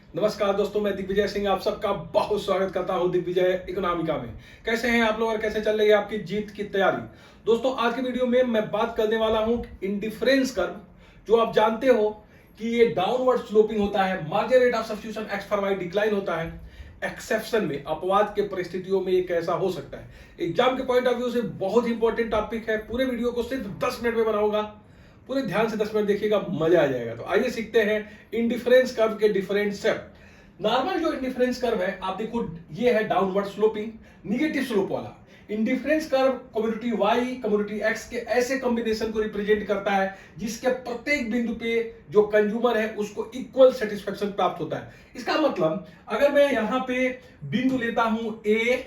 नमस्कार दोस्तों, मैं दिग्विजय सिंह आप सबका बहुत स्वागत करता हूं दिग्विजय इकोनॉमिका में। कैसे हैं आप लोग और कैसे चल रही है आपकी जीत की तैयारी। दोस्तों, आज की वीडियो में मैं बात करने वाला हूं इंडिफरेंस कर्व, जो आप जानते हो कि ये डाउनवर्ड स्लोपिंग होता है। Marginal rate of substitution X for Y decline होता है। एक्सेप्शन में, अपवाद के परिस्थितियों में ये कैसा हो सकता है। एग्जाम के पॉइंट ऑफ व्यू से बहुत इंपॉर्टेंट टॉपिक है। पूरे वीडियो को सिर्फ 10 मिनट में बनाऊंगा, पूरे ध्यान से 10 मिनट देखिएगा, मजा आ जाएगा। तो आइए सीखते हैं इंडिफरेंस कर्व के डिफरेंट स्टेप। नॉर्मल जो इंडिफरेंस कर्व है, आप देखो, ये है डाउनवर्ड स्लोपिंग, निगेटिव स्लोप वाला। Indifference curve commodity Y commodity X के ऐसे कॉम्बिनेशन को रिप्रेजेंट करता है जिसके प्रत्येक बिंदु पे जो कंज्यूमर है उसको इक्वल सेटिस्फेक्शन प्राप्त होता है। इसका मतलब अगर मैं यहां पे बिंदु लेता हूं ए,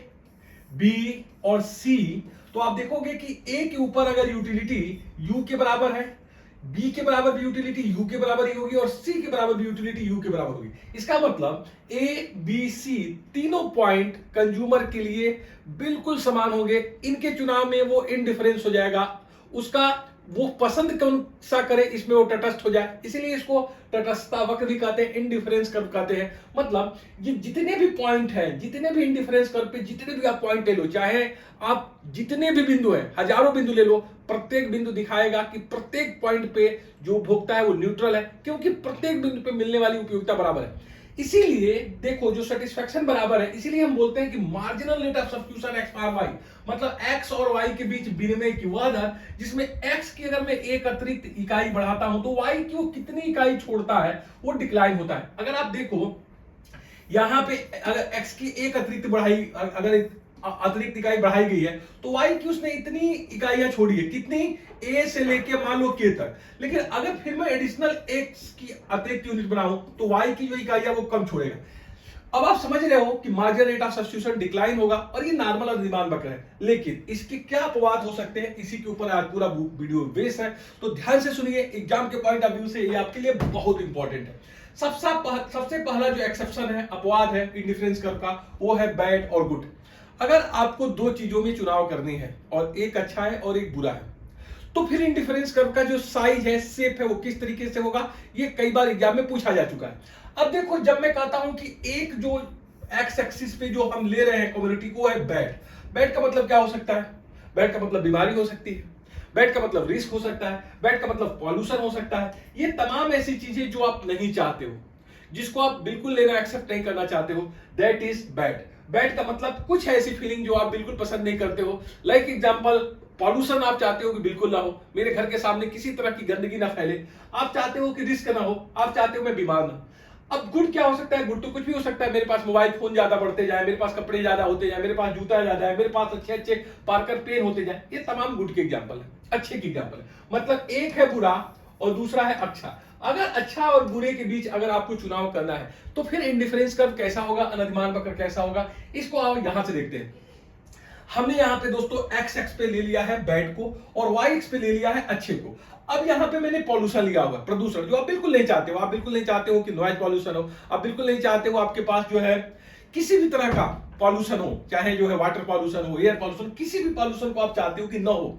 बी और सी, तो आप देखोगे कि ए के ऊपर अगर यूटिलिटी यू के बराबर है, बी के बराबर भी यूटिलिटी यू के बराबर ही होगी और सी के बराबर भी यूटिलिटी यू के बराबर होगी। इसका मतलब ए बी सी तीनों पॉइंट कंज्यूमर के लिए बिल्कुल समान होंगे। इनके चुनाव में वो इनडिफरेंस हो जाएगा, उसका वो पसंद कौन सा करे इसमें वो तटस्थ हो जाए। इसीलिए इसको तटस्थता वक्र भी कहते हैं, इनडिफरेंस कर्व कहते हैं। मतलब ये जितने भी पॉइंट हैं, जितने भी इंडिफरेंस कर्व पे जितने भी आप पॉइंट ले लो, चाहे आप जितने भी बिंदु हैं, हजारों बिंदु ले लो, प्रत्येक बिंदु दिखाएगा कि प्रत्येक पॉइंट पे जो उपभोक्ता है वो न्यूट्रल है, क्योंकि प्रत्येक बिंदु पे मिलने वाली उपयोगिता बराबर है। इसीलिए देखो, जो सेटिस्फेक्शन बराबर है, इसीलिए हम बोलते हैं कि marginal rate of substitution X for Y, मतलब एक्स और वाई के बीच विनिमय की वह दर जिसमें एक्स की अगर मैं एक अतिरिक्त इकाई बढ़ाता हूं तो वाई की वो कितनी इकाई छोड़ता है वो डिक्लाइन होता है। अगर आप देखो यहां पे अगर एक्स की एक अतिरिक्त बढ़ाई, अगर अतिरिक्त इकाई बढ़ाई गई है तो वाई की उसने इतनी इकाइयां छोड़ी है, कितनी, ए से लेके मान लो के तक। लेकिन अगर फिर मैं एडिशनल एक्स की अतिरिक्त यूनिट बनाऊं तो वाई की जो इकाइयां वो कम छोड़ेगा। अब आप समझ रहे हो कि marginal rate of substitution decline होगा और ये नॉर्मल और अधिमान वक्र है। लेकिन इसके क्या अपवाद हो सकते हैं, इसी के ऊपर आज पूरा वीडियो बेस है। तो ध्यान से सुनिए, एग्जाम के पॉइंट ऑफ व्यू से ये आपके लिए बहुत इंपॉर्टेंट है। सबसे पहला जो एक्सेप्शन है, अपवाद है इंडिफरेंस कर्व का, वो है बैड और गुड। अगर आपको दो चीजों में चुनाव करनी है और एक अच्छा है और एक बुरा है, तो फिर इंडिफरेंस कर्व का जो साइज है, शेप है, वो किस तरीके से होगा, ये कई बार एग्जाम में पूछा जा चुका है। अब देखो, जब मैं कहता हूं कि एक जो एक्स एक्सिस पे जो हम ले रहे हैं कम्युनिटी को है बैड। बैड का मतलब क्या हो सकता है? बैड का मतलब बीमारी हो सकती है, बैड का मतलब रिस्क हो सकता है, बैड का मतलब पॉल्यूशन हो सकता है। ये तमाम ऐसी चीजें जो आप नहीं चाहते हो, जिसको आप बिल्कुल लेना एक्सेप्ट नहीं करना चाहते हो, दैट इज बैड। बैड का मतलब कुछ ऐसी फीलिंग जो आप बिल्कुल पसंद नहीं करते हो। लाइक एग्जांपल, पॉल्यूशन आप चाहते हो कि बिल्कुल ना हो, मेरे घर के सामने किसी तरह की गंदगी ना फैले। आप चाहते हो कि रिस्क ना हो, आप चाहते हो मैं बीमार ना। अब गुड क्या हो सकता है? गुड तो कुछ भी हो सकता है। मेरे पास मोबाइल फोन ज्यादा बढ़ते जाए, मेरे पास कपड़े ज्यादा होते जाए, मेरे पास जूता ज्यादा है, मेरे पास अच्छे अच्छे पार्कर पेन होते जाए। ये तमाम गुड के एग्जाम्पल है, अच्छे के एग्जाम्पल है। मतलब एक है बुरा और दूसरा है अच्छा। अगर अच्छा और बुरे के बीच अगर आपको चुनाव करना है तो फिर इंडिफरेंस कर्व कैसा होगा, अनधिमान वक्र कैसा होगा, इसको आप यहां से देखते हैं। हमने यहां पे दोस्तों एक्स एक्स पे ले लिया है बैड को और वाई एक्स पे ले लिया है अच्छे को। अब यहां पे मैंने पॉल्यूशन लिया हुआ, प्रदूषण, जो आप बिल्कुल नहीं चाहते हो। आप बिल्कुल नहीं चाहते हो कि नॉइज पॉल्यूशन हो, आप बिल्कुल नहीं चाहते हो आपके पास जो है किसी भी तरह का पॉल्यूशन हो, चाहे जो है वाटर पॉल्यूशन हो, एयर पॉल्यूशन, किसी भी पॉल्यूशन को आप चाहते हो कि ना हो।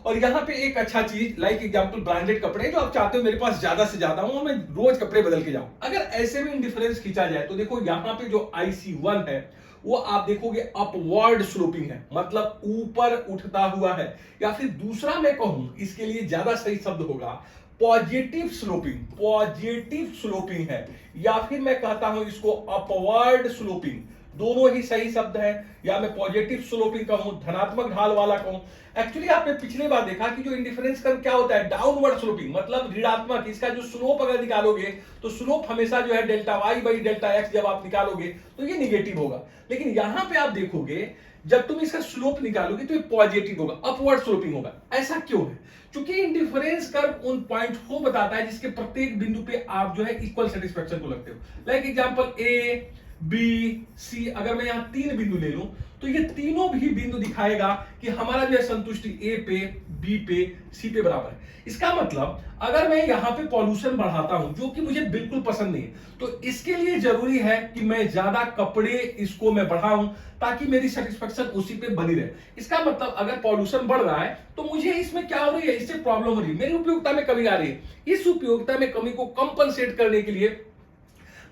और यहाँ पे एक अच्छा चीज, लाइक एग्जांपल ब्रांडेड कपड़े, जो आप चाहते हो मेरे पास ज्यादा से ज्यादा हो, मैं रोज कपड़े बदल के जाऊं। अगर ऐसे में इंडिफरेंस खींचा जाए तो देखो, यहाँ पे जो IC1 है वो आप देखोगे अपवर्ड स्लोपिंग है, मतलब ऊपर उठता हुआ है। या फिर दूसरा मैं कहूं, इसके लिए ज्यादा सही शब्द होगा पॉजिटिव स्लोपिंग। पॉजिटिव स्लोपिंग है, या फिर मैं कहता हूं इसको अपवर्ड स्लोपिंग। दोनों ही सही शब्द है। या मैं पॉजिटिव स्लोपिंग कहूं, धनात्मक ढाल वाला कहूं। एक्चुअली आपने पिछले बार देखा कि जो इंडिफरेंस कर्व क्या होता है, डाउनवर्ड स्लोपिंग, मतलब ऋणात्मक। इसका जो स्लोप अगर निकालोगे तो स्लोप हमेशा जो है delta Y by delta X जब आप निकालोगे तो ये निगेटिव होगा। लेकिन यहां पे आप देखोगे, जब तुम इसका स्लोप निकालोगे तो ये पॉजिटिव होगा, अपवर्ड स्लोपिंग होगा। ऐसा क्यों है? क्योंकि इंडिफरेंस कर्व उन पॉइंट को बताता है जिसके प्रत्येक बिंदु पे आप जो है इक्वल सेटिस्फेक्शन को लगते हो। Like example A B C, अगर मैं यहां तीन बिंदु ले लूं तो ये तीनों भी बिंदु दिखाएगा कि हमारा जो है संतुष्टि ए पे, बी पे, सी पे बराबर है। इसका मतलब अगर मैं यहां पे पॉल्यूशन बढ़ाता हूं, जो कि मुझे बिल्कुल पसंद नहीं है, तो इसके लिए जरूरी है कि मैं ज्यादा कपड़े इसको मैं बढ़ाऊं ताकि मेरी सेटिस्फेक्शन उसी पे बनी रहे। इसका मतलब अगर पॉल्यूशन बढ़ रहा है तो मुझे इसमें क्या हो रही है, इससे प्रॉब्लम हो रही है, मेरी उपयोगिता में कमी आ रही है। इस उपयोगिता में कमी को कंपनसेट करने के लिए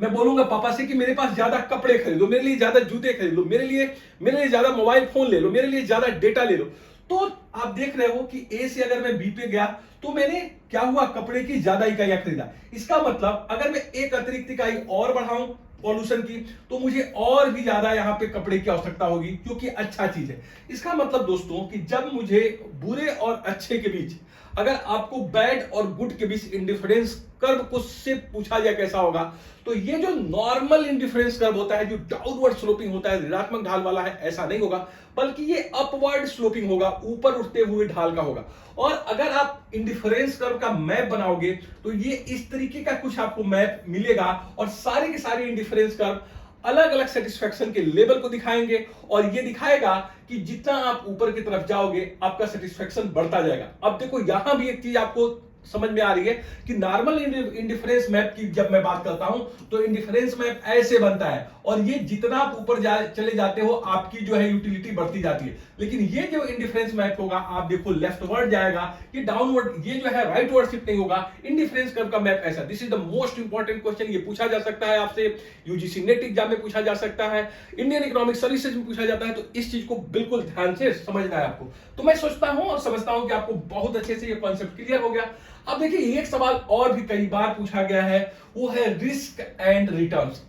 मैं बोलूंगा पापा से कि मेरे पास ज्यादा कपड़े खरीदो, मेरे लिए ज्यादा जूते खरीद लो, मेरे लिए ज्यादा मोबाइल फोन ले लो, मेरे लिए ज्यादा डेटा ले लो। तो आप देख रहे हो कि ए से अगर मैं बी पे गया तो मैंने क्या हुआ, कपड़े की ज्यादा इकाइयां खरीदा। इसका मतलब अगर मैं एक अतिरिक्त इकाई और बढ़ाऊं पॉल्यूशन की, तो मुझे और भी ज्यादा यहां पे कपड़े की आवश्यकता होगी, क्योंकि अच्छा चीज है। इसका मतलब दोस्तों कि जब मुझे बुरे और अच्छे के बीच, अगर आपको बैड और गुड के बीच इंडिफरेंस कर्व को से पूछा जाए कैसा होगा, तो ये जो नॉर्मल इंडिफरेंस कर्व होता है, जो डाउनवर्ड स्लोपिंग होता है, ऋणात्मक ढाल वाला है, ऐसा नहीं होगा, बल्कि ये अपवर्ड स्लोपिंग होगा, ऊपर उठते हुए ढाल का होगा। और अगर आप इंडिफरेंस कर्व का मैप बनाओगे तो ये इस तरीके का कुछ आपको मैप मिलेगा, और सारे के सारे इंडिफरेंस कर्व अलग अलग सेटिस्फेक्शन के लेवल को दिखाएंगे, और ये दिखाएगा कि जितना आप ऊपर की तरफ जाओगे आपका सेटिस्फेक्शन बढ़ता जाएगा। अब देखो यहां भी एक चीज आपको समझ में आ रही है कि नॉर्मल इंडिफरेंस मैप की जब मैं बात करता हूं तो इंडिफरेंस मैप ऐसे बनता है, और ये जितना आप ऊपर चले जाते हो आपकी जो है यूटिलिटी बढ़ती जाती है। लेकिन ये जो इंडिफरेंस मैप होगा, आप देखो लेफ्टवर्ड जाएगा, ये डाउनवर्ड, ये जो है राइटवर्ड शिफ्ट नहीं होगा। इंडिफरेंस कर्व का मैप ऐसा। This is the most important question, ये पूछा जा सकता है आपसे, यूजीसी नेट एग्जाम में पूछा जा सकता है, इंडियन इकोनॉमिक सर्विसेज में पूछा जाता है। तो इस चीज को बिल्कुल ध्यान से समझना है आपको। तो मैं सोचता हूं और समझता हूं कि आपको बहुत अच्छे से ये कॉन्सेप्ट क्लियर हो गया। अब देखिए एक सवाल और भी कई बार पूछा गया है, वो है रिस्क एंड रिटर्न्स।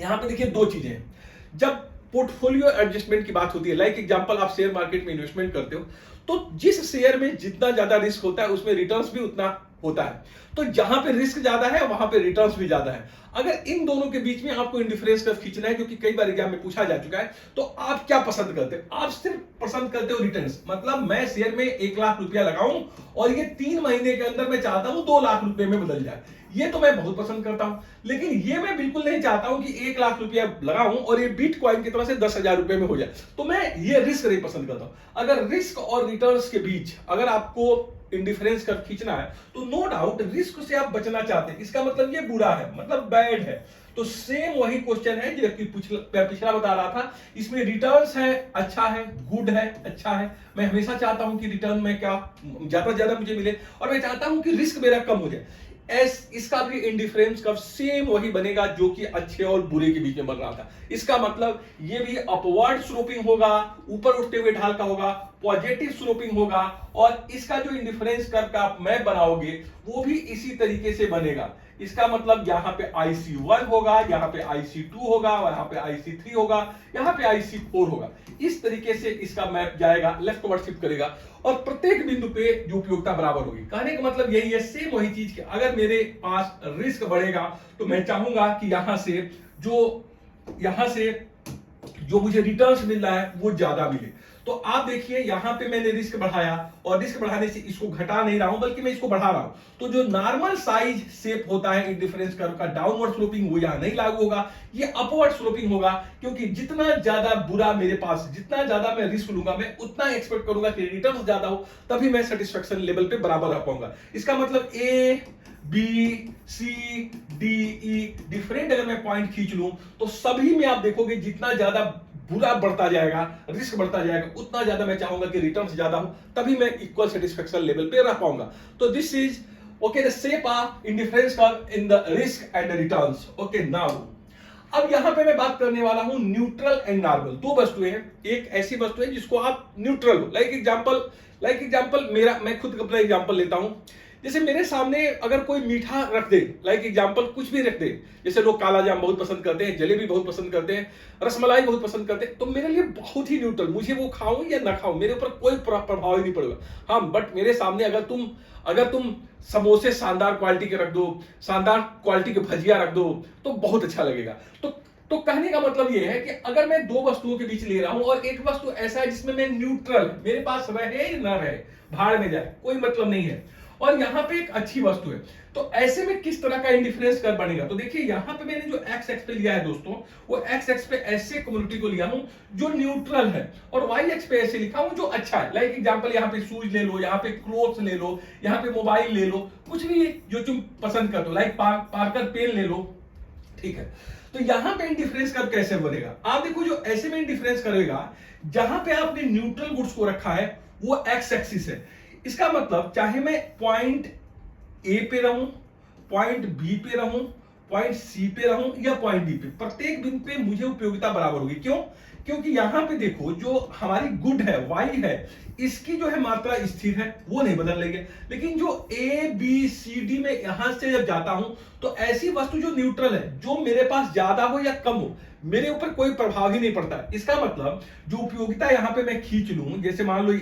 यहां पे देखिए दो चीजें हैं। जब पोर्टफोलियो एडजस्टमेंट की बात होती है, लाइक एग्जांपल आप शेयर मार्केट में इन्वेस्टमेंट करते हो, तो जिस शेयर में जितना ज्यादा रिस्क होता है उसमें रिटर्न्स भी उतना होता है। तो जहां पे रिस्क ज्यादा है वहां पे रिटर्न्स भी ज्यादा है। अगर इन दोनों के बीच में आपको इंडिफरेंस कर्व खींचना है, क्योंकि कई बार एग्जाम में पूछा जा चुका है, तो आप क्या पसंद करते हो? आप सिर्फ पसंद करते हो रिटर्न्स, मतलब मैं शेयर में 1 लाख रुपया लगाऊं और ये 3 महीने के अंदर मैं चाहता हूं 2 लाख रुपए में बदल जाए, ये तो मैं बहुत पसंद करता हूं। लेकिन ये मैं बिल्कुल नहीं चाहता हूं कि 1 लाख रुपया लगाऊं और ये बिटकॉइन की तरह से 10,000 रुपए में हो जाए, तो मैं ये रिस्क नहीं पसंद करता हूं। अगर रिस्क और रिटर्न्स के बीच अगर आपको इंडिफरेंस कर्व खींचना है, तो नो डाउट रिस्क से आप बचना चाहते हैं, इसका मतलब ये बुरा है, मतलब बैड है। तो सेम वही क्वेश्चन है जो पिछला बता रहा था, इसमें रिटर्न्स है, अच्छा है, गुड है, अच्छा है। मैं हमेशा चाहता हूं कि रिटर्न में क्या ज्यादा से ज्यादा मुझे मिले, और मैं चाहता हूं कि रिस्क मेरा कम हो जाए। इसका भी इंडिफरेंस कर्व सेम वही बनेगा जो कि अच्छे और बुरे के बीच में बन रहा था। इसका मतलब ये भी अपवर्ड स्लोपिंग होगा, ऊपर उठते हुए ढाल का होगा, पॉजिटिव स्लोपिंग होगा, और इसका जो इंडिफरेंस कर्व का आप मैप बनाओगे वो भी इसी तरीके से बनेगा। इसका मतलब यहाँ पे IC1 होगा, यहाँ पे IC2 होगा, यहाँ पे IC3 होगा, यहाँ पे IC4 होगा। इस तरीके से इसका मैप जाएगा, लेफ्टवर्ड शिफ्ट करेगा, और प्रत्येक बिंदु पे जो उपयोगिता बराबर होगी। कहने का मतलब यही है, सेम वही चीज कि अगर मेरे पास रिस्क बढ़ेगा तो मैं चाहूंगा कि यहां से जो मुझे रिटर्न्स मिल रहा है वो ज्यादा मिले। तो आप देखिए यहां पे मैंने रिस्क बढ़ाया, और रिस्क बढ़ाने से इसको घटा नहीं रहा हूं बल्कि मैं इसको बढ़ा रहा हूं। तो जो नॉर्मल साइज शेप होता है इंडिफरेंस कर्व का, डाउनवर्ड स्लोपिंग, वो यहां नहीं लागू होगा, ये अपवर्ड स्लोपिंग होगा। क्योंकि जितना ज्यादा बुरा मेरे पास, जितना ज्यादा मैं रिस्क लूंगा, मैं उतना एक्सपेक्ट करूंगा कि रिटर्न ज्यादा हो, तभी मैं सेटिस्फेक्शन लेवल पे बराबर रह पाऊंगा। इसका मतलब A B C D E different अगर मैं पॉइंट खींच लूं तो सभी में आप देखोगे जितना ज्यादा बुरा बढ़ता जाएगा, रिस्क बढ़ता जाएगा, उतना ज्यादा मैं चाहूंगा कि रिटर्न्स ज्यादा हो, तभी मैं इक्वल सेटिस्फेक्शन लेवल पे रह पाऊंगा। तो this is okay the shape of indifference curve in the risk and returns. Okay now अब यहां पे मैं बात करने वाला हूं न्यूट्रल एंड नॉर्मल। दो वस्तुएं हैं, एक ऐसी वस्तु है जिसको आप न्यूट्रल, लाइक एग्जांपल मैं खुद अपना एग्जांपल लेता हूं। जैसे मेरे सामने अगर कोई मीठा रख दे, लाइक एग्जांपल कुछ भी रख दे, जैसे लोग काला जाम बहुत पसंद करते हैं, जलेबी बहुत पसंद करते हैं, रसमलाई बहुत पसंद करते हैं, तो मेरे लिए बहुत ही न्यूट्रल, मुझे वो खाऊं या ना खाऊं मेरे ऊपर कोई प्रभाव ही नहीं पड़ेगा। हाँ, बट मेरे सामने अगर तुम समोसे शानदार क्वालिटी के रख दो, शानदार क्वालिटी के भजिया रख दो, तो बहुत अच्छा लगेगा। तो कहने का मतलब यह है कि अगर मैं दो वस्तुओं के बीच ले रहा हूं और एक वस्तु ऐसा है जिसमें मैं न्यूट्रल, मेरे पास रहे ना रहे, भाड़ में जाए, कोई मतलब नहीं है, और यहां पे एक अच्छी वस्तु है, तो ऐसे में किस तरह का इंडिफरेंस कर्व बनेगा? तो देखिए यहां पे मैंने जो एक्स एक्स पे लिया है दोस्तों, वो एक्स एक्स पे ऐसे कम्युनिटी को लिया हूं जो न्यूट्रल है, और वाई एक्स पे ऐसे लिखा हूं जो अच्छा है। लाइक एग्जांपल यहाँ पे शूज ले लो, यहाँ पे क्लोथ्स ले लो, यहाँ पे मोबाइल ले लो, कुछ भी जो तुम पसंद करते हो, लाइक पार्कर पेन ले लो, ठीक है। तो यहां पे इंडिफरेंस कर्व कैसे बनेगा? आप देखो जो ऐसे में इंडिफरेंस करेगा, जहां पे आपने न्यूट्रल गुड्स को रखा है वो एक्स एक्सिस है। इसका मतलब चाहे मैं पॉइंट ए पे रहूं, पॉइंट बी पे रहूं, पॉइंट सी पे रहूं या पॉइंट डी पे, प्रत्येक बिंदु पे मुझे उपयोगिता बराबर होगी। क्यों? क्योंकि यहां पे देखो जो हमारी गुड है, वाई है, इसकी जो है मात्रा स्थिर है, वो नहीं बदल रही है। लेकिन जो ए बी सी डी में यहां से जब जाता हूं तो ऐसी वस्तु जो न्यूट्रल है, जो मेरे पास ज्यादा हो या कम हो, मेरे ऊपर कोई प्रभाव ही नहीं पड़ता है। इसका मतलब जो उपयोगिता यहां पे मैं खींच लूं, जैसे मान लो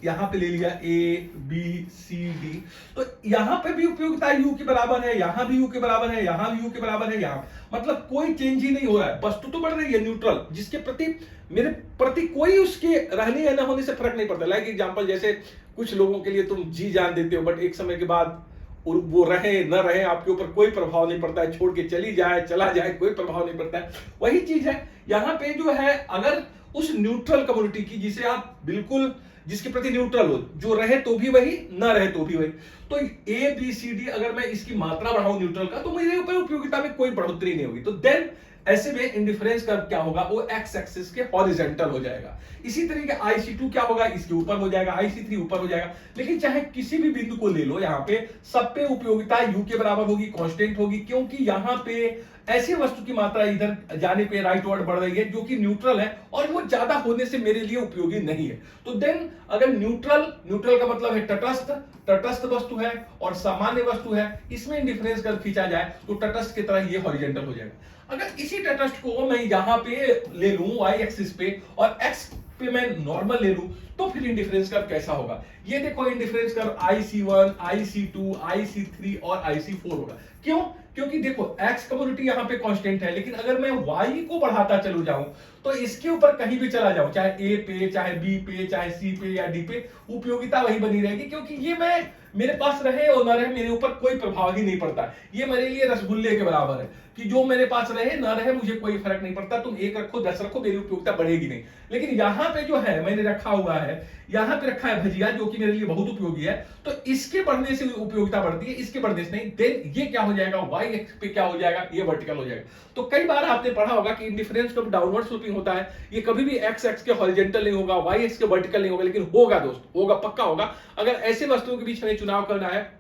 यहां पे ले लिया ए बी सी डी, तो यहां पे भी उपयोगिता यू के बराबर है, यहां भी यू के बराबर है, यहां भी यू के बराबर है, यहां मतलब कोई चेंज ही नहीं हो रहा है। वस्तु तो बढ़ रही है न्यूट्रल, जिसके प्रति मेरे प्रति कोई उसके रहने या न होने से फर्क नहीं पड़ता। लाइक एग्जांपल, जैसे कुछ लोगों के लिए तुम जी जान देते हो, बट एक समय के बाद वो रहे न रहे आपके ऊपर कोई प्रभाव नहीं पड़ता है, छोड़ के चली जाए चला जाए कोई प्रभाव नहीं पड़ता है। वही चीज है यहां पे जो है, अगर उस न्यूट्रल कम्युनिटी की जिसे आप बिल्कुल जिसके प्रति न्यूट्रल हो, जो रहे तो भी वही, न रहे तो भी वही, तो ए बी सी डी अगर मैं इसकी मात्रा बढ़ाऊं न्यूट्रल का, तो मेरे ऊपर उपयोगिता में कोई बढ़ोतरी नहीं होगी। तो देन ऐसे में इंडिफरेंस कर्व क्या होगा, वो एक्स एक्सिस के हॉरिजॉन्टल हो जाएगा। इसी तरीके IC2 क्या होगा, इसके ऊपर हो जाएगा, IC3 ऊपर हो जाएगा। लेकिन चाहे किसी भी बिंदु को ले लो, यहाँ पे सब पे उपयोगिता यू के बराबर होगी, कांस्टेंट होगी, क्योंकि यहाँ पे ऐसी वस्तु की मात्रा इधर जाने पे राइट वर्ड बढ़ रही है जो कि न्यूट्रल है, और वो ज्यादा होने से मेरे लिए उपयोगी नहीं है। तो देन अगर न्यूट्रल का मतलब है तटस्थ वस्तु है और सामान्य वस्तु है, इसमें इंडिफरेंस कर्व खींचा जाए तो तटस्थ की तरह ये हॉरिजॉन्टल हो जाएगा। अगर इसी तटस्थ को मैं यहां पे ले लूं वाई एक्सिस पे और एक्स पे मैं नॉर्मल ले लूं, तो फिर इंडिफरेंस कर्व कैसा होगा? ये देखो, indifference curve IC1, IC2, IC3 और IC4 होगा। क्यों? क्योंकि देखो एक्स कम्युनिटी यहां पे कांस्टेंट है, लेकिन अगर मैं वाई को बढ़ाता चलू जाऊं तो इसके ऊपर कहीं भी चला जाऊं, चाहे ए पे, चाहे बी पे, चाहे सी पे या डी पे, उपयोगिता वही बनी रहेगी। क्योंकि ये मैं मेरे पास रहे और ना रहे, मेरे ऊपर कोई प्रभाव ही नहीं पड़ता। ये मेरे लिए रसगुल्ले के बराबर है कि जो मेरे पास रहे ना रहे मुझे कोई फर्क नहीं पड़ता। तुम 1 रखो 10 रखो, मेरी उपयोगिता बढ़ेगी नहीं। लेकिन यहां पे जो है मैंने रखा हुआ है, यहां पे रखा है भजिया, जो कि मेरे लिए बहुत उपयोगी है, तो इसके बढ़ने से उपयोगिता बढ़ती है, इसके बढ़ने से नहीं। देन ये क्या हो जाएगा, वाई एक्स पे क्या हो जाएगा, ये वर्टिकल हो जाएगा। तो कई बार आपने पढ़ा होगा कि इंडिफरेंस कर्व डाउनवर्ड स्लोपिंग होता है, ये कभी भी एक्स एक्स के हॉरिजॉन्टल नहीं होगा, वाई एक्स के वर्टिकल नहीं होगा, लेकिन होगा दोस्त, होगा, पक्का होगा। अगर ऐसे वस्तुओं के बीच में चुनाव करना है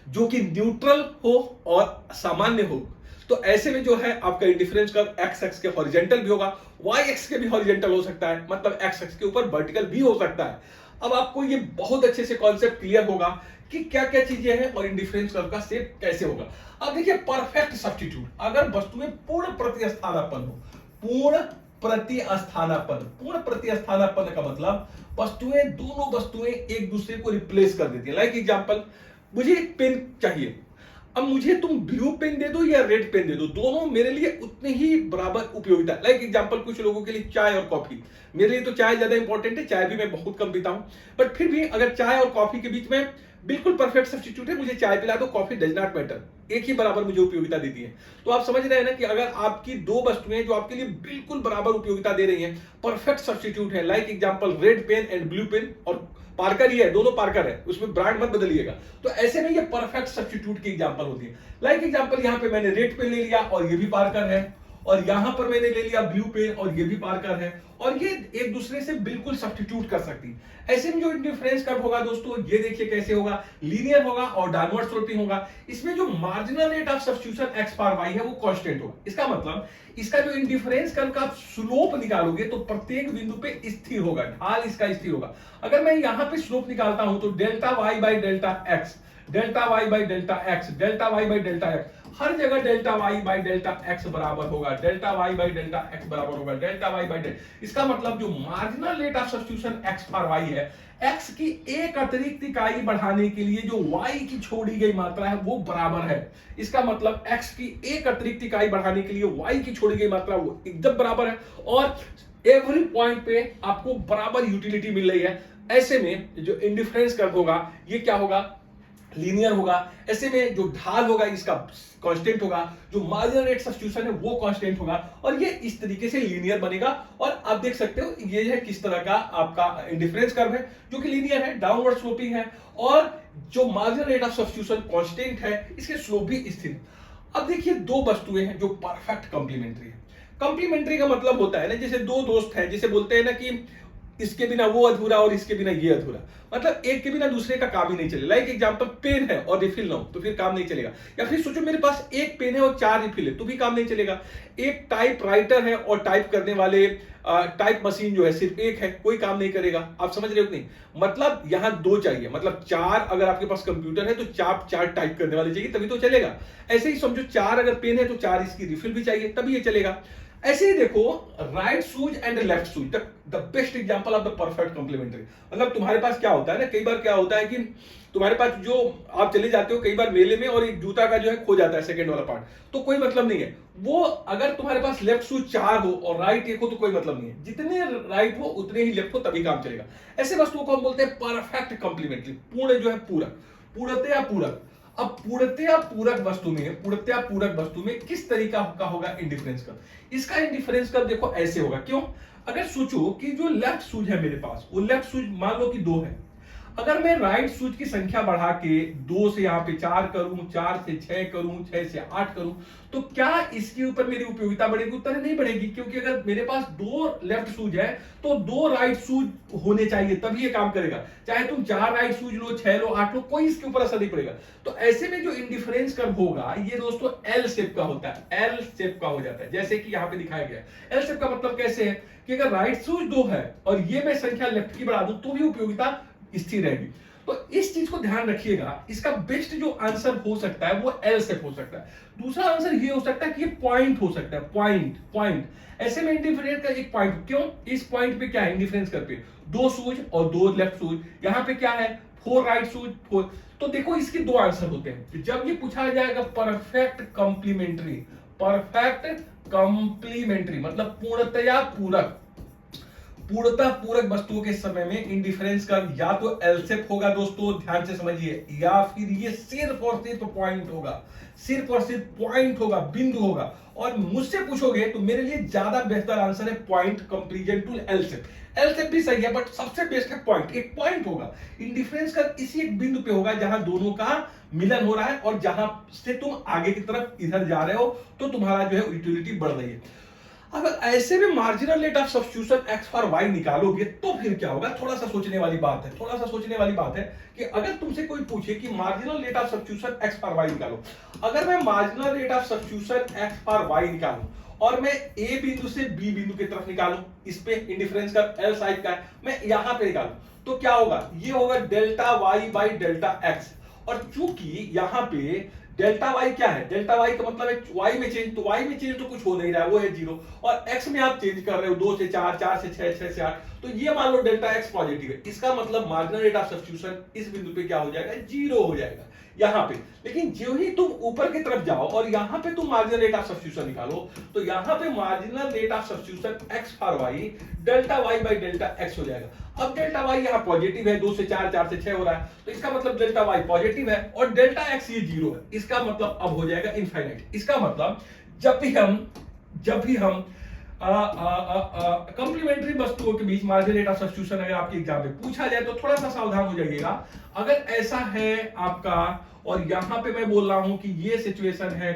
जो कि न्यूट्रल हो और सामान्य हो, तो ऐसे में जो है आपका इंडिफरेंस कर्व एक्स एक्स के हॉरिजॉन्टल भी होगा, वाई एक्स के भी हॉरिजॉन्टल हो सकता है, मतलब एक्स एक्स के ऊपर वर्टिकल भी हो सकता है। अब आपको ये बहुत अच्छे से कॉन्सेप्ट क्लियर होगा कि क्या क्या चीजें हैं और इंडिफरेंस कर्व का शेप कैसे होगा। अब देखिए, परफेक्ट सब्स्टिट्यूट, अगर वस्तु में पूर्ण प्रतिस्थानापन्न हो, पूर्ण प्रतिस्थानापन्न का मतलब दोनों वस्तुएं एक दूसरे को रिप्लेस कर देती है। लाइक एग्जांपल, मुझे एक पेन चाहिए, अब मुझे तुम ब्लू पेन दे दो या रेड पेन दे दो, दोनों मेरे लिए उतने ही बराबर उपयोगिता। लाइक एग्जांपल, कुछ लोगों के लिए चाय और कॉफी, मेरे लिए तो चाय ज्यादा इंपॉर्टेंट है, चाय भी मैं बहुत कम पीता हूं, बट फिर भी अगर चाय और कॉफी के बीच में बिल्कुल परफेक्ट सब्स्टिट्यूट है, मुझे चाय पिला दो, कॉफी डज नॉट मैटर, एक ही बराबर मुझे उपयोगिता देती है। तो आप समझ रहे हैं ना कि अगर आपकी दो वस्तुएं जो आपके लिए बिल्कुल बराबर उपयोगिता दे रही हैं, परफेक्ट सब्स्टिट्यूट है, like example red pen and blue pen, और पार्कर ही है, दोनों पार्कर है, उसमें ब्रांड मत बदलिएगा, तो ऐसे में ये परफेक्ट सब्स्टिट्यूट की एग्जांपल होती है। लाइक एग्जांपल, यहां पे मैंने रेड पेन ले लिया और ये भी पार्कर है, और यहां पर मैंने ले लिया ब्लू पेन और ये भी पार्कर है, और ये एक दूसरे से बिल्कुल सब्स्टिट्यूट कर सकती है। ऐसे में जो इंडिफरेंस कर्व होगा दोस्तों, ये देखिए कैसे होगा, लीनियर होगा और डाउनवर्ड स्लोपिंग होगा। इसमें जो marginal rate of substitution X बार वाई है वो कांस्टेंट होगा। इसका मतलब इसका जो इंडिफरेंस कर्व का आप स्लोप निकालोगे तो प्रत्येक बिंदु पे स्थिर होगा, ढाल इसका स्थिर होगा। अगर मैं यहां पे स्लोप निकालता हूं तो delta Y by delta X, delta Y by delta X, delta Y by delta X, हर जगह delta Y by delta X बराबर होगा, delta Y by delta X बराबर होगा, डेल्टा वाई बाई डेल्टा। इसका मतलब जो marginal rate of substitution X for Y है, एक्स की एक अतिरिक्त इकाई बढ़ाने के लिए जो वाई की छोड़ी गई मात्रा है वो बराबर है। इसका मतलब एक्स की एक अतिरिक्त इकाई बढ़ाने के लिए वाई की छोड़ी गई मात्रा वो एकदम बराबर है, और एवरी पॉइंट पे आपको बराबर यूटिलिटी मिल रही है। ऐसे में जो इंडिफरेंस कर्व होगा ये क्या होगा, लीनियर होगा। ऐसे में जो ढाल होगा इसका कांस्टेंट होगा, जो मार्जिनल रेट सब्स्टिट्यूशन है वो कांस्टेंट होगा, और ये इस तरीके से लीनियर बनेगा। और आप देख सकते हो ये है किस तरह का आपका इंडिफरेंस कर्व है, जो कि लीनियर है, डाउनवर्ड स्लोपिंग है, और जो marginal rate of substitution constant है, इसके स्लोप भी स्थिर। अब देखिए, दो वस्तुएं हैं जो परफेक्ट कंप्लीमेंट्री है। कंप्लीमेंट्री का मतलब होता है ना, जैसे दो दोस्त हैं, जिसे बोलते हैं ना कि इसके बिना वो अधूरा और इसके बिना ये अधूरा, मतलब एक के बिना दूसरे का काम ही नहीं चलेगा। लाइक एग्जांपल, पेन है और रिफिल ना हो तो फिर काम नहीं चलेगा। या फिर सोचो मेरे पास एक पेन है और 4 रिफिल है तो भी काम नहीं चलेगा। एक टाइप राइटर है और टाइप करने वाले टाइप मशीन जो है सिर्फ एक है, कोई काम नहीं करेगा। आप समझ रहे हो कि नहीं? मतलब यहां 2 चाहिए, मतलब 4 अगर आपके पास कंप्यूटर है तो 4 टाइप करने वाले चाहिए तभी तो चलेगा। ऐसे ही समझो 4 अगर पेन है तो 4 इसकी रिफिल भी चाहिए तभी ये चलेगा। ऐसे ही देखो, right shoes and left shoes the best example of the perfect complementary. मतलब तुम्हारे पास क्या होता है ना, कई बार क्या होता है कि तुम्हारे पास जो आप चले जाते हो कई बार मेले में और एक जूता का जो है खो जाता है सेकंड वाला पार्ट, तो कोई मतलब नहीं है। वो अगर तुम्हारे पास लेफ्ट शूज 4 हो और राइट 1 हो तो कोई मतलब नहीं है। जितने राइट हो उतने ही लेफ्ट हो तभी काम चलेगा। ऐसे वस्तुओं को हम बोलते हैं परफेक्ट कॉम्प्लीमेंट्री। पूर्ण जो है पूरक, पूर्णतया पूरक। अब पूर्णतया पूरक वस्तु में किस तरीका का होगा इंडिफरेंस कर्व? इसका इंडिफरेंस कर्व देखो ऐसे होगा। क्यों? अगर सोचो कि जो लेफ्ट शूज है मेरे पास, वो लेफ्ट शूज मान लो कि 2 है। अगर मैं राइट शूज की संख्या बढ़ा के 2 से यहां पे 4 करूं, 4 से 6 करूं, 6 से 8 करूं, तो क्या इसके ऊपर मेरी उपयोगिता बढ़ेगी? उत्तर नहीं बढ़ेगी, क्योंकि अगर मेरे पास 2 लेफ्ट शूज है तो 2 राइट शूज होने चाहिए तभी ये काम करेगा। चाहे तुम 4 राइट शूज लो, 6 लो, 8 लो, कोई इसके ऊपर असर नहीं पड़ेगा। तो ऐसे में जो इंडिफरेंस कर्व होगा ये दोस्तों एल शेप का होता है, एल शेप का हो जाता है, जैसे कि यहां पे दिखाया गया है। एल शेप का मतलब कैसे है कि अगर राइट शूज 2 है और ये मैं संख्या लेफ्ट की बढ़ा दूं तो भी उपयोगिता स्थिर रहेगी। तो इस चीज को ध्यान रखिएगा। इसका बेस्ट जो आंसर हो सकता है वो एल शेप हो सकता है। दूसरा आंसर ये हो सकता है कि ये पॉइंट हो सकता है, पॉइंट। ऐसे में इंडिफरेंस का एक पॉइंट, क्यों? इस पॉइंट पे क्या है इंडिफरेंस कर पे 2 शूज और 2 लेफ्ट शूज, यहां पे क्या है 4 राइट शूज 4। तो देखो इसके 2 आंसर होते हैं। जब ये पूछा जाएगा परफेक्ट कॉम्प्लीमेंट्री, मतलब पूर्णतया पूरक, पूर्णतः पूरक वस्तुओं के समय में इंडिफरेंस कर्व या तो एल शेप होगा दोस्तों, ध्यान से समझिए, या फिर ये सिर्फ और सिर्फ पॉइंट होगा, सिर्फ और सिर्फ पॉइंट होगा, बिंदु होगा। और मुझसे पूछोगे तो मेरे लिए ज्यादा बेहतर आंसर है point comparison to L shape. L shape भी सही है बट सबसे बेस्ट है पॉइंट। एक पॉइंट होगा, इंडिफरेंस कर्व इसी एक बिंदु पे होगा जहां दोनों का मिलन हो रहा है और जहां से तुम आगे की तरफ इधर जा रहे हो तो तुम्हारा जो है यूटिलिटी बढ़ रही है। अगर ऐसे में marginal rate of substitution x for y निकालोगे तो फिर क्या होगा? थोड़ा सा सोचने वाली बात है कि अगर तुमसे कोई पूछे कि marginal rate of substitution x for y निकालो, अगर मैं marginal rate of substitution x for y निकालूं और मैं a बिंदु से b बिंदु की तरफ निकालूं, इस पे इंडिफरेंस का L साइड का है, मैं यहां पे निकालूं तो क्या होगा? ये होगा delta y by delta x। और चूंकि यहां पे डेल्टा वाई क्या है? डेल्टा वाई का मतलब है वाई में चेंज, तो वाई में चेंज तो कुछ हो नहीं रहा है, वो है 0। और एक्स में आप चेंज कर रहे हो 2 से 4, 4 से 6, 6 से 8, तो ये मान लो डेल्टा एक्स पॉजिटिव है। इसका मतलब मार्जिनल रेट ऑफ सब्स्टिट्यूशन इस बिंदु पे क्या हो जाएगा? 0 हो जाएगा यहां पे। लेकिन जो ही तुम ऊपर की तरफ जाओ और यहां पे तुम मार्जिनल रेट ऑफ सब्स्टिट्यूशन निकालो तो यहां पे marginal rate of substitution x for y delta y by delta x हो जाएगा। अब डेल्टा y यहां पॉजिटिव है, 2 से 4, 4 से 6 हो रहा है, तो इसका मतलब डेल्टा y पॉजिटिव है और डेल्टा x ये 0 है। इसका मतलब अब हो जाएगा इनफाइनाइट। इसका मतलब जब भी हम कंप्लीमेंट्री वस्तुओं के बीच मार्जिनल रेट ऑफ सब्स्टिट्यूशन अगर आपके एग्जाम में पूछा जाए तो थोड़ा सा सावधान हो जाइएगा। अगर ऐसा है आपका और यहां पे मैं बोल रहा हूं कि ये सिचुएशन है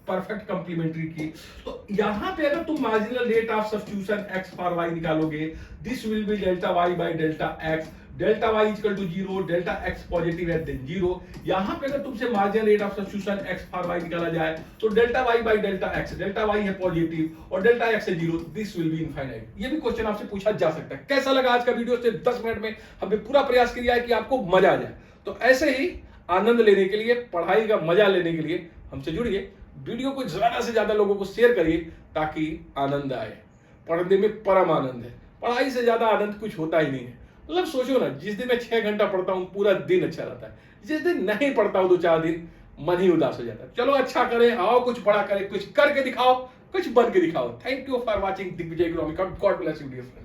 परफेक्ट कंप्लीमेंट्री की, तो यहां पे अगर तुम marginal rate of substitution x for y निकालोगे, this will be delta y by delta x, delta y equal to 0, delta x positive है देन 0। यहां पे अगर तुमसे marginal rate of substitution x for y निकाला जाए तो delta y by delta x, delta y है पॉजिटिव और डेल्टा x है 0, दिस विल बी इनफाइनाइट। ये भी क्वेश्चन आपसे पूछा जा सकता है। कैसा लगा आज का वीडियो? से 10 मिनट में हमने पूरा प्रयास किया है कि आपको मजा आ जाए। तो ऐसे ही आनंद लेने के लिए, पढ़ाई का मजा लेने के लिए हमसे जुड़िए, वीडियो को ज्यादा से ज्यादा लोगों को शेयर करिए ताकि आनंद आए। पढ़ने में परम आनंद है, पढ़ाई से ज्यादा आनंद कुछ होता ही नहीं है। मतलब सोचो ना, जिस दिन मैं 6 घंटा पढ़ता हूँ पूरा दिन अच्छा रहता है, जिस दिन नहीं पढ़ता हूँ 2-4 दिन मन ही उदास हो जाता है। चलो अच्छा करें, आओ कुछ बड़ा करें, कुछ करके दिखाओ, कुछ बन के दिखाओ। Thank you for watching Digvijay economic. God bless you dear friends.